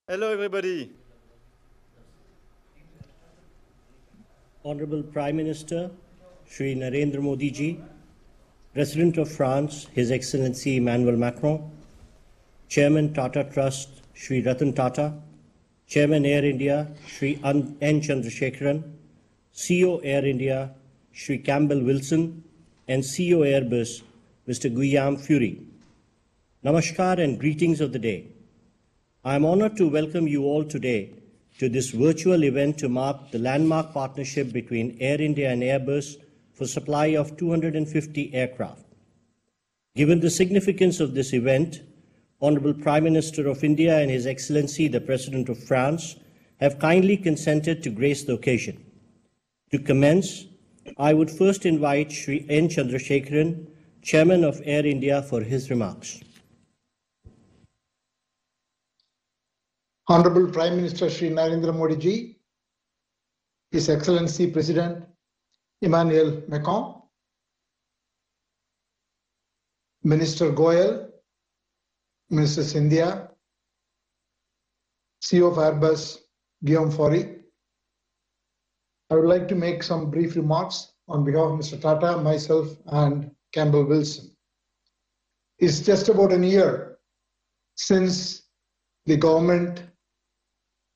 Hello, everybody. Honorable Prime Minister, Shri Narendra Modi ji, President of France, His Excellency Emmanuel Macron, Chairman Tata Trust, Shri Ratan Tata, Chairman Air India, Shri N. Chandrasekharan, CEO Air India, Shri Campbell Wilson, and CEO Airbus, Mr. Guillaume Fury. Namaskar and greetings of the day. I am honored to welcome you all today to this virtual event to mark the landmark partnership between Air India and Airbus for supply of 250 aircraft. Given the significance of this event, Honorable Prime Minister of India and His Excellency the President of France have kindly consented to grace the occasion. To commence, I would first invite Shri N. Chandrasekharan, Chairman of Air India, for his remarks. Honorable Prime Minister Shri Narendra Modi ji, His Excellency President Emmanuel Macron, Minister Goyal, Minister Scindia, CEO of Airbus Guillaume Fury. I would like to make some brief remarks on behalf of Mr. Tata, myself, and Campbell Wilson. It's just about a year since the government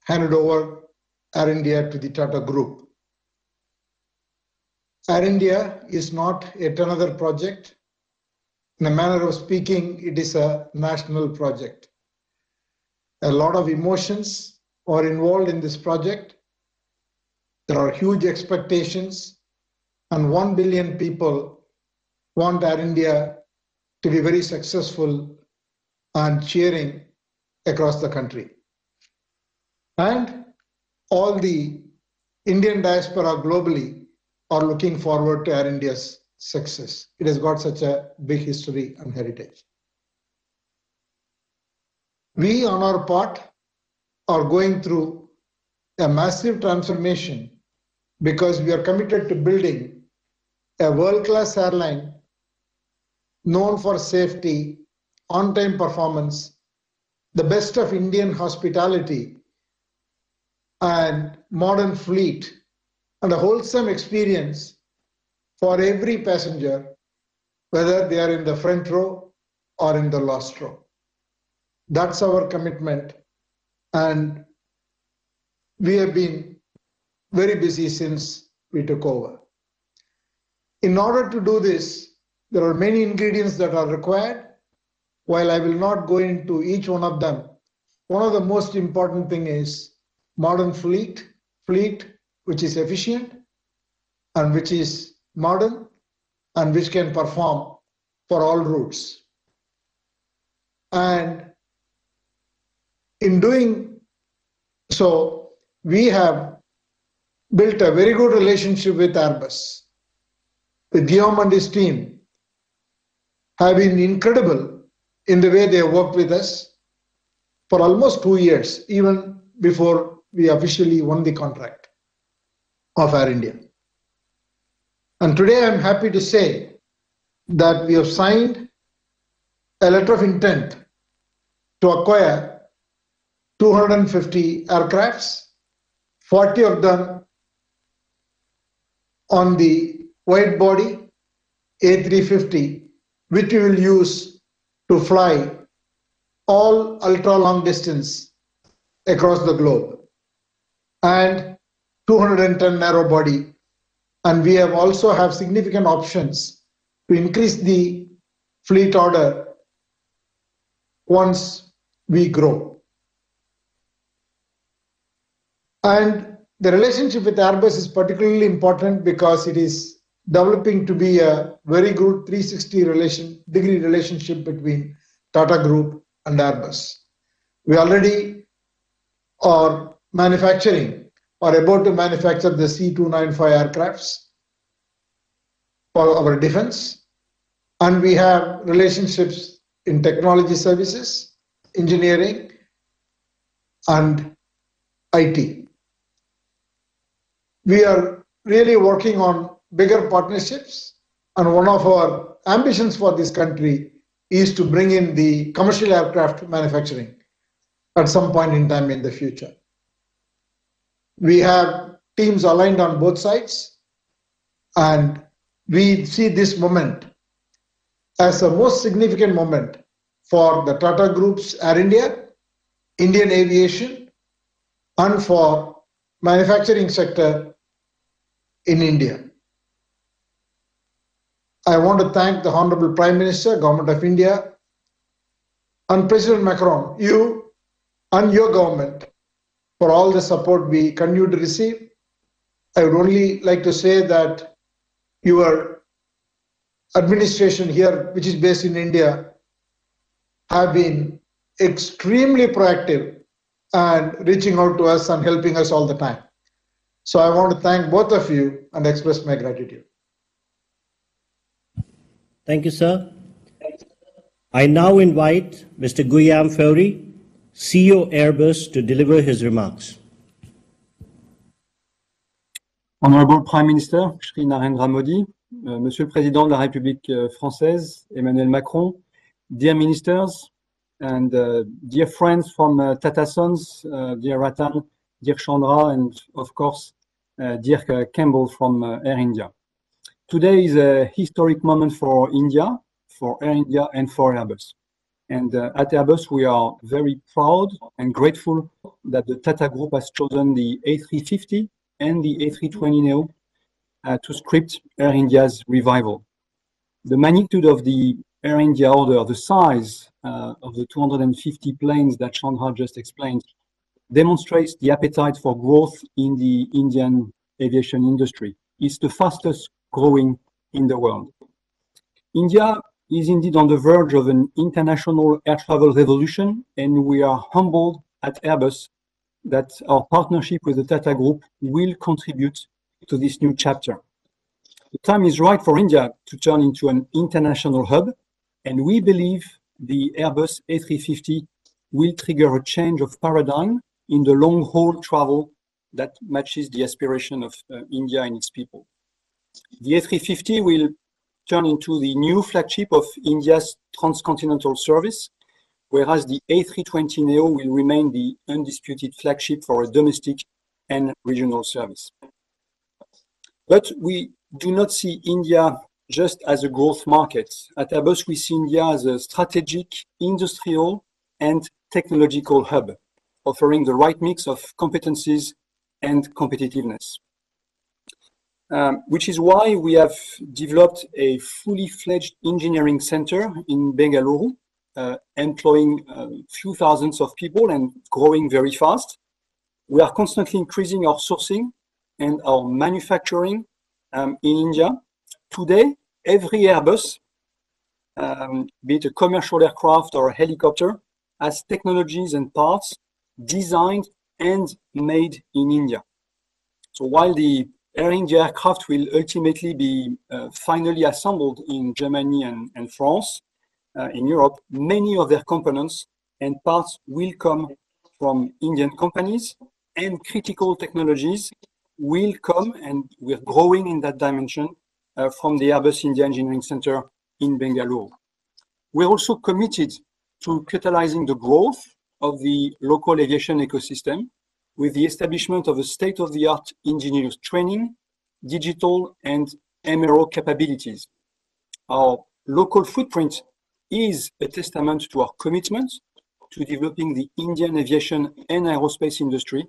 handed over Air India to the Tata Group. Air India is not yet another project. In a manner of speaking, it is a national project. A lot of emotions are involved in this project. There are huge expectations, and 1 billion people want Air India to be very successful and cheering across the country. And all the Indian diaspora globally are looking forward to Air India's success. It has got such a big history and heritage. We, on our part, are going through a massive transformation because we are committed to building a world-class airline known for safety, on-time performance, the best of Indian hospitality, and modern fleet, and a wholesome experience for every passenger, whether they are in the front row or in the last row. That's our commitment, and we have been very busy since we took over. In order to do this, there are many ingredients that are required. While I will not go into each one of them, one of the most important thing is modern fleet which is efficient and which is modern and which can perform for all routes. And in doing so, we have built a very good relationship with Airbus. With Guillaume and his team have been incredible in the way they have worked with us for almost 2 years, even before we officially won the contract of Air India. And today I'm happy to say that we have signed a letter of intent to acquire 250 aircrafts, 40 of them on the wide body A350, which we will use to fly all ultra long distance across the globe, and 210 narrow body. And we have also have significant options to increase the fleet order once we grow. And the relationship with Airbus is particularly important because it is developing to be a very good 360-degree relationship between Tata Group and Airbus. We already are manufacturing or about to manufacture the C295 aircrafts for our defense, and we have relationships in technology services, engineering, and IT. We are really working on bigger partnerships, and one of our ambitions for this country is to bring in the commercial aircraft manufacturing. at some point in time in the future. We have teams aligned on both sides, and we see this moment as the most significant moment for the Tata Group's Air India, Indian aviation, and for manufacturing sector in India. I want to thank the Honorable Prime Minister, Government of India, and President Macron, you and your government, for all the support we continue to receive. I would only like to say that your administration here, which is based in India, have been extremely proactive and reaching out to us and helping us all the time. So I want to thank both of you and express my gratitude. Thank you, sir. I now invite Mr. Guillaume Faury, CEO Airbus, to deliver his remarks. Honorable Prime Minister, Shri Narendra Modi, Monsieur le Président de la République française, Emmanuel Macron, dear ministers and dear friends from Tata Sons, dear Ratan, dear Chandra, and of course, dear Campbell from Air India. Today is a historic moment for India, for Air India, and for Airbus. And at Airbus, we are very proud and grateful that the Tata Group has chosen the A350 and the A320neo to script Air India's revival. The magnitude of the Air India order, the size of the 250 planes that Chandra just explained, demonstrates the appetite for growth in the Indian aviation industry. It's the fastest growing in the world. India is indeed on the verge of an international air travel revolution, and we are humbled at Airbus that our partnership with the Tata Group will contribute to this new chapter. The time is right for India to turn into an international hub, and we believe the Airbus A350 will trigger a change of paradigm in the long-haul travel that matches the aspiration of India and its people. The A350 will turn into the new flagship of India's transcontinental service, whereas the A320neo will remain the undisputed flagship for a domestic and regional service. But we do not see India just as a growth market. At Airbus, we see India as a strategic, industrial, and technological hub, offering the right mix of competencies and competitiveness. Which is why we have developed a fully fledged engineering center in Bengaluru, employing a few thousands of people and growing very fast. We are constantly increasing our sourcing and our manufacturing in India. Today, every Airbus, be it a commercial aircraft or a helicopter, has technologies and parts designed and made in India. So while the Air India aircraft will ultimately be finally assembled in Germany and France, in Europe, many of their components and parts will come from Indian companies, and critical technologies will come, and we're growing in that dimension, from the Airbus India Engineering Center in Bengaluru. We're also committed to catalyzing the growth of the local aviation ecosystem with the establishment of a state-of-the-art engineers training, digital and MRO capabilities. Our local footprint is a testament to our commitment to developing the Indian aviation and aerospace industry.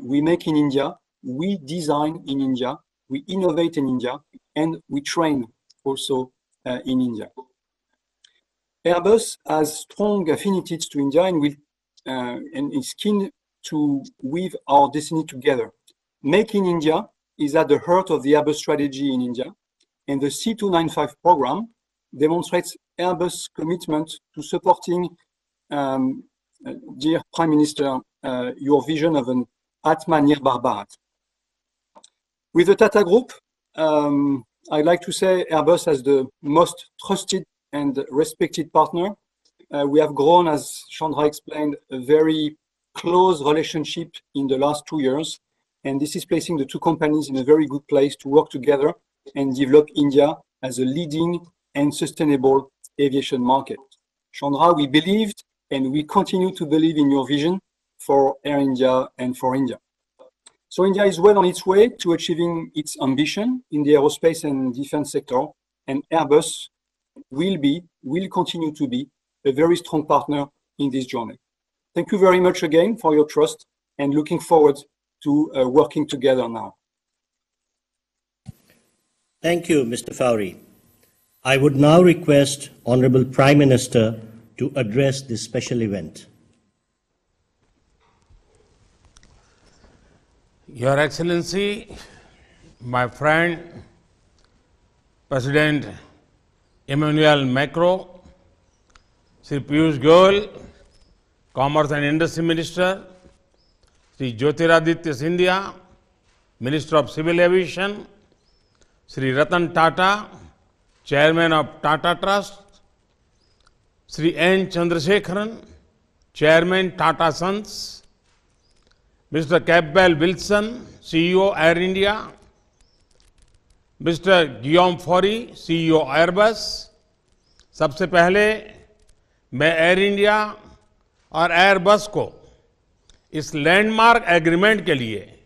We make in India, we design in India, we innovate in India, and we train also in India. Airbus has strong affinities to India and is keen to weave our destiny together. Make in India is at the heart of the Airbus strategy in India, and the C295 program demonstrates Airbus' commitment to supporting, dear Prime Minister, your vision of an Atmanirbhar Bharat. With the Tata Group, I'd like to say Airbus as the most trusted and respected partner. We have grown, as Chandra explained, a very close relationship in the last 2 years, and this is placing the two companies in a very good place to work together and develop India as a leading and sustainable aviation market. Chandra, we believed and we continue to believe in your vision for Air India and for India. So India is well on its way to achieving its ambition in the aerospace and defense sector, and Airbus will continue to be a very strong partner in this journey. Thank you very much again for your trust, and looking forward to working together now. Thank you, Mr. Fowry. I would now request Honorable Prime Minister to address this special event. Your Excellency, my friend, President Emmanuel Macron, Sri Piyush Goyal, Commerce and Industry Minister, Sri Jyotiraditya Scindia, Minister of Civil Aviation, Sri Ratan Tata, Chairman of Tata Trust, Sri N. Chandrasekharan, Chairman Tata Sons, Mr. Campbell Wilson, CEO Air India, Mr. Guillaume Faury, CEO Airbus. सबसे पहले मैं air India और Airbus को इस landmark agreement के लिए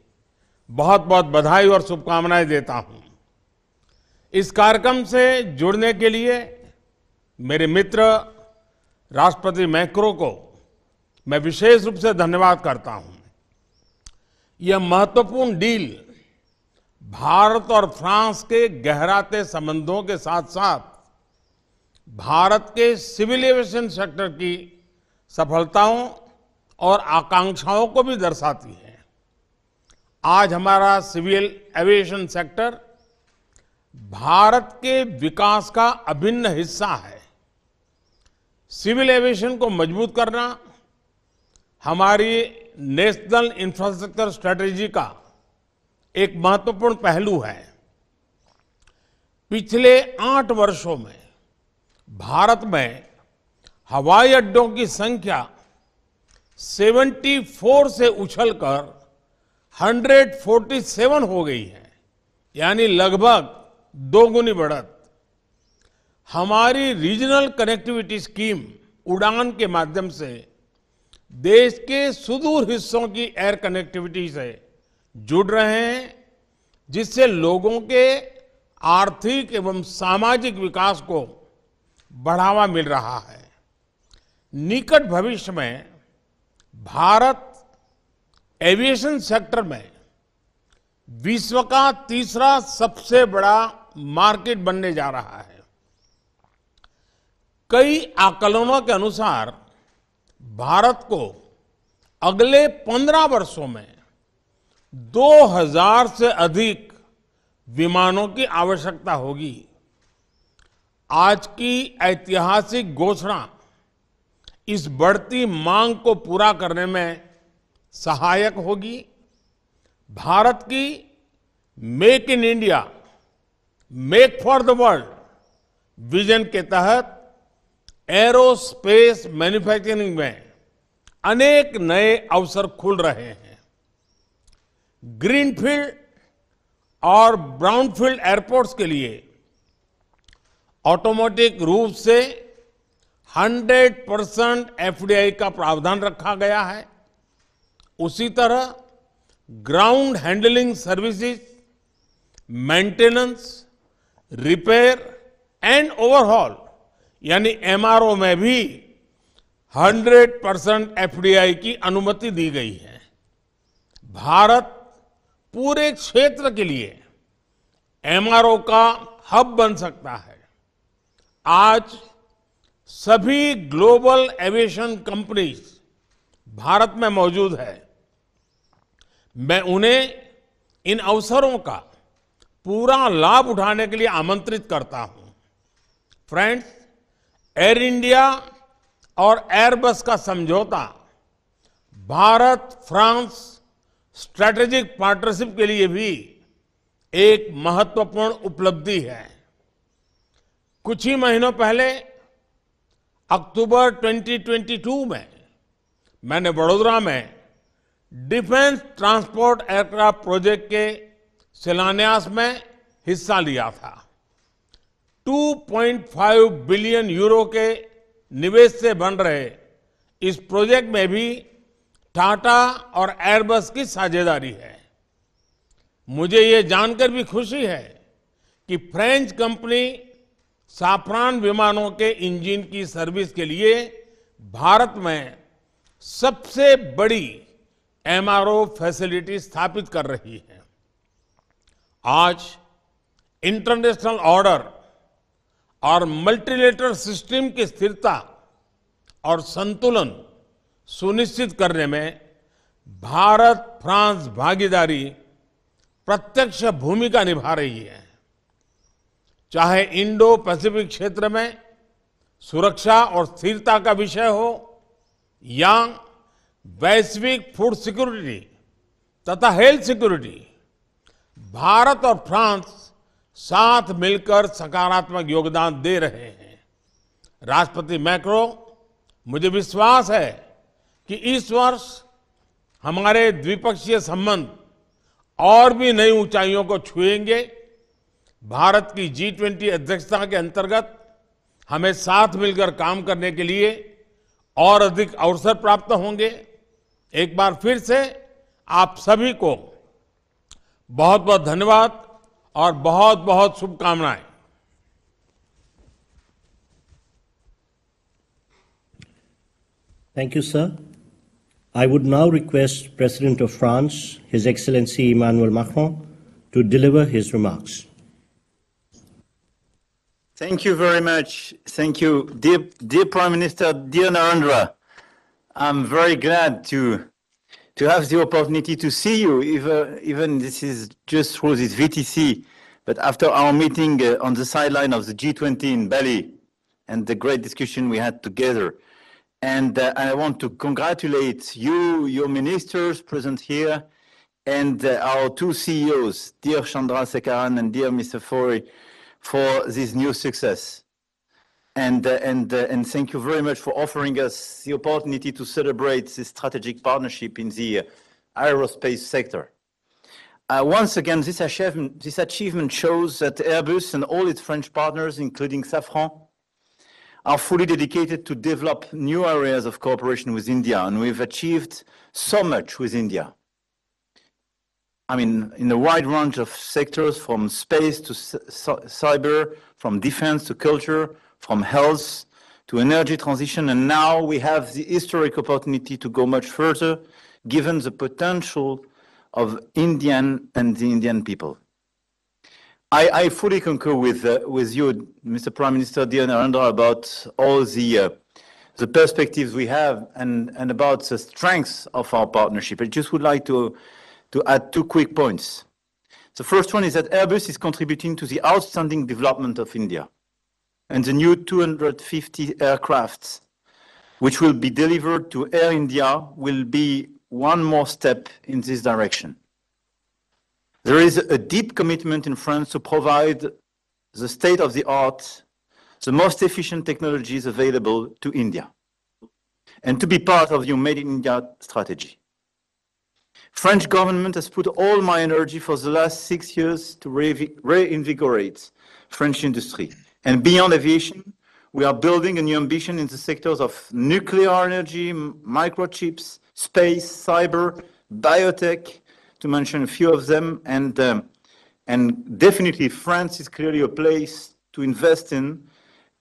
बहुत बहुत बधाई और शुभकामनाएं देता हूं। इस कार्यक्रम से जुड़ने के लिए मेरे मित्र राष्ट्रपति मैक्रो को मैं विशेष रूप से धन्यवाद करता हूं। यह महत्वपूर्ण डील भारत और फ्रांस के गहराते संबंधों के साथ साथ भारत के सिविल एविएशन सेक्टर की सफलताओं और आकांक्षाओं को भी दर्शाती है। आज हमारा सिविल एविएशन सेक्टर भारत के विकास का अभिन्न हिस्सा है। सिविल एविएशन को मजबूत करना हमारी नेशनल इंफ्रास्ट्रक्चर स्ट्रेटेजी का एक महत्वपूर्ण पहलू है। पिछले 8 वर्षों में भारत में हवाई अड्डों की संख्या 74 से उछलकर 147 हो गई है, यानी लगभग 2 गुनी बढ़त। हमारी रीजनल कनेक्टिविटी स्कीम उड़ान के माध्यम से देश के सुदूर हिस्सों की एयर कनेक्टिविटी से जुड़ रहे हैं, जिससे लोगों के आर्थिक एवं सामाजिक विकास को बढ़ावा मिल रहा है। निकट भविष्य में भारत एविएशन सेक्टर में विश्व का तीसरा सबसे बड़ा मार्केट बनने जा रहा है। कई आकलनों के अनुसार भारत को अगले 15 वर्षों में 2000 से अधिक विमानों की आवश्यकता होगी। आज की ऐतिहासिक घोषणा इस बढ़ती मांग को पूरा करने में सहायक होगी। भारत की make in India, make for the world vision के तहत एरोस्पेस मैन्युफैक्चरिंग में अनेक नए अवसर खुल रहे हैं। ग्रीनफील्ड और ब्राउनफील्ड एयरपोर्ट्स के लिए ऑटोमेटिक रूप से 100% एफडीआई का प्रावधान रखा गया है। उसी तरह ground handling services, maintenance, repair and overhaul यानी एमआरओ में भी 100% एफडीआई की अनुमति दी गई है। भारत पूरे क्षेत्र के लिए एमआरओ का हब बन सकता है। आज सभी ग्लोबल एविएशन कंपनीज भारत में मौजूद है। मैं उन्हें इन अवसरों का पूरा लाभ उठाने के लिए आमंत्रित करता हूं। फ्रेंड्स, एयर इंडिया और एयरबस का समझौता भारत फ्रांस स्ट्रैटेजिक पार्टनरशिप के लिए भी एक महत्वपूर्ण उपलब्धि है। कुछ ही महीनों पहले अक्टूबर 2022 में मैंने वडोदरा में डिफेंस ट्रांसपोर्ट एयरक्राफ्ट प्रोजेक्ट के शिलान्यास में हिस्सा लिया था। 2.5 बिलियन यूरो के निवेश से बन रहे इस प्रोजेक्ट में भी टाटा और एयरबस की साझेदारी है। मुझे ये जानकर भी खुशी है कि फ्रेंच कंपनी साफरान विमानों के इंजन की सर्विस के लिए भारत में सबसे बड़ी एमआरओ फैसिलिटी स्थापित कर रही है। आज इंटरनेशनल ऑर्डर और मल्टीलेटरल सिस्टम की स्थिरता और संतुलन सुनिश्चित करने में भारत फ्रांस भागीदारी प्रत्यक्ष भूमिका निभा रही है। चाहे इंडो पैसिफिक क्षेत्र में सुरक्षा और स्थिरता का विषय हो या वैश्विक फूड सिक्योरिटी तथा हेल्थ सिक्योरिटी, भारत और फ्रांस साथ मिलकर सकारात्मक योगदान दे रहे हैं। राष्ट्रपति मैक्रो, मुझे विश्वास है कि इस वर्ष हमारे द्विपक्षीय संबंध और भी नई ऊंचाइयों को छुएंगे। भारत की G20 अध्यक्षता के अंतर्गत हमें साथ मिलकर काम करने के लिए और अधिक अवसर प्राप्त होंगे। एक बार फिर से आप सभी को बहुत बहुत धन्यवाद और बहुत बहुत शुभकामनाएं। Thank you, sir. I would now request President of France, His Excellency Emmanuel Macron, to deliver his remarks. Thank you very much. Thank you. Dear Prime Minister, dear Narendra, I'm very glad to have the opportunity to see you, even this is just through this VTC, but after our meeting on the sideline of the G20 in Bali and the great discussion we had together. And I want to congratulate you, your ministers present here, and our two CEOs, dear Chandra Sekaran and dear Mr. Fori, for this new success. And thank you very much for offering us the opportunity to celebrate this strategic partnership in the aerospace sector. Once again, this achievement shows that Airbus and all its French partners, including Safran, are fully dedicated to develop new areas of cooperation with India, and we've achieved so much with India. I mean, in a wide range of sectors, from space to cyber, from defense to culture, from health to energy transition, and now we have the historic opportunity to go much further, given the potential of Indian and the Indian people. I fully concur with you, Mr. Prime Minister, dear Narendra, about all the perspectives we have and about the strengths of our partnership. I just would like to add two quick points. The first one is that Airbus is contributing to the outstanding development of India, and the new 250 aircrafts, which will be delivered to Air India, will be one more step in this direction. There is a deep commitment in France to provide the state-of-the-art, the most efficient technologies available to India, and to be part of your Made in India strategy. French government has put all my energy for the last 6 years to reinvigorate French industry. And beyond aviation, we are building a new ambition in the sectors of nuclear energy, microchips, space, cyber, biotech, to mention a few of them. And definitely France is clearly a place to invest in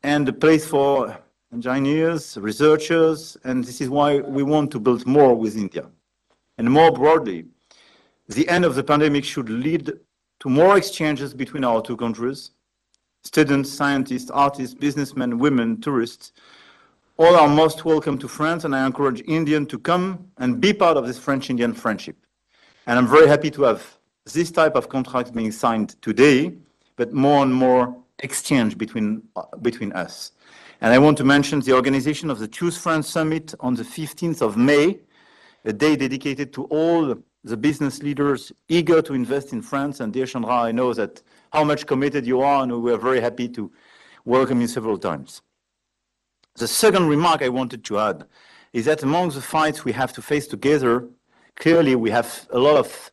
and a place for engineers, researchers, and this is why we want to build more with India. And more broadly, the end of the pandemic should lead to more exchanges between our two countries. Students, scientists, artists, businessmen, women, tourists, all are most welcome to France, and I encourage Indians to come and be part of this French-Indian friendship. And I'm very happy to have this type of contract being signed today, but more and more exchange between us. And I want to mention the organization of the Choose France Summit on the 15th of May, a day dedicated to all the business leaders eager to invest in France. And dear Chandra, I know that how much committed you are, and we are very happy to welcome you several times. The second remark I wanted to add is that among the fights we have to face together, clearly we have a lot of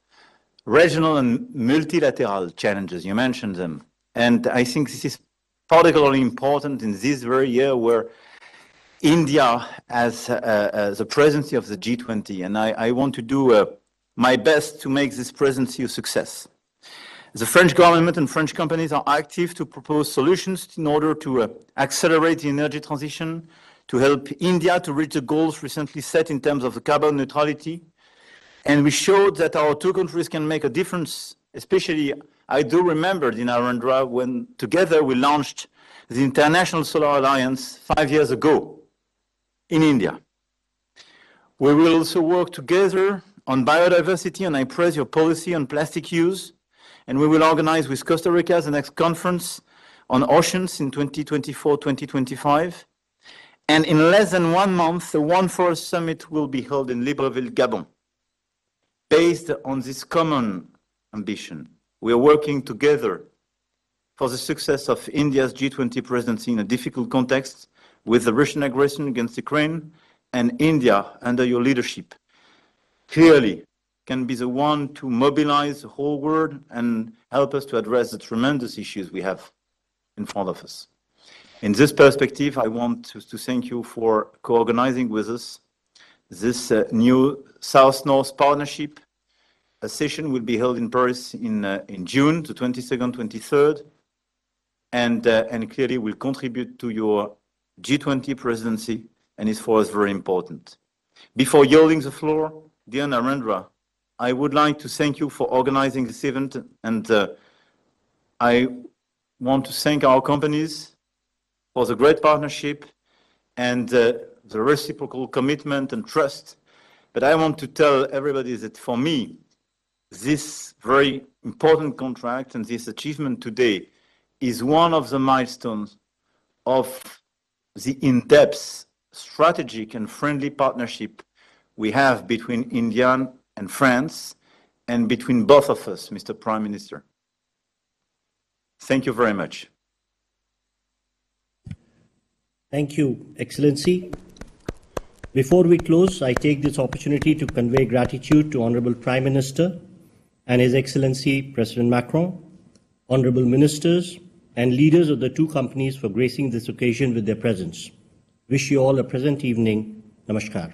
regional and multilateral challenges. You mentioned them. And I think this is particularly important in this very year where India as the presidency of the G20, and I want to do my best to make this presidency a success. The French government and French companies are active to propose solutions in order to accelerate the energy transition, to help India to reach the goals recently set in terms of the carbon neutrality. And we showed that our two countries can make a difference, especially, I do remember, Narendra, when together we launched the International Solar Alliance 5 years ago in India. We will also work together on biodiversity, and I praise your policy on plastic use. And we will organize with Costa Rica the next conference on oceans in 2024-2025. And in less than 1 month, the One Forest Summit will be held in Libreville, Gabon. Based on this common ambition, we are working together for the success of India's G20 presidency in a difficult context with the Russian aggression against Ukraine, and India, under your leadership, clearly can be the one to mobilize the whole world and help us to address the tremendous issues we have in front of us. In this perspective, I want to thank you for co-organizing with us this new South-North partnership. A session will be held in Paris in June, the 22nd, 23rd, and clearly will contribute to your G20 presidency, and is for us very important. Before yielding the floor, dear Narendra, I would like to thank you for organizing this event, and I want to thank our companies for the great partnership and the reciprocal commitment and trust. But I want to tell everybody that for me, this very important contract and this achievement today is one of the milestones of the in-depth strategic and friendly partnership we have between India and France, and between both of us, Mr. Prime Minister. Thank you very much. Thank you, Excellency. Before we close, I take this opportunity to convey gratitude to Honorable Prime Minister and His Excellency President Macron, Honorable Ministers, and leaders of the two companies for gracing this occasion with their presence. Wish you all a pleasant evening. Namaskar.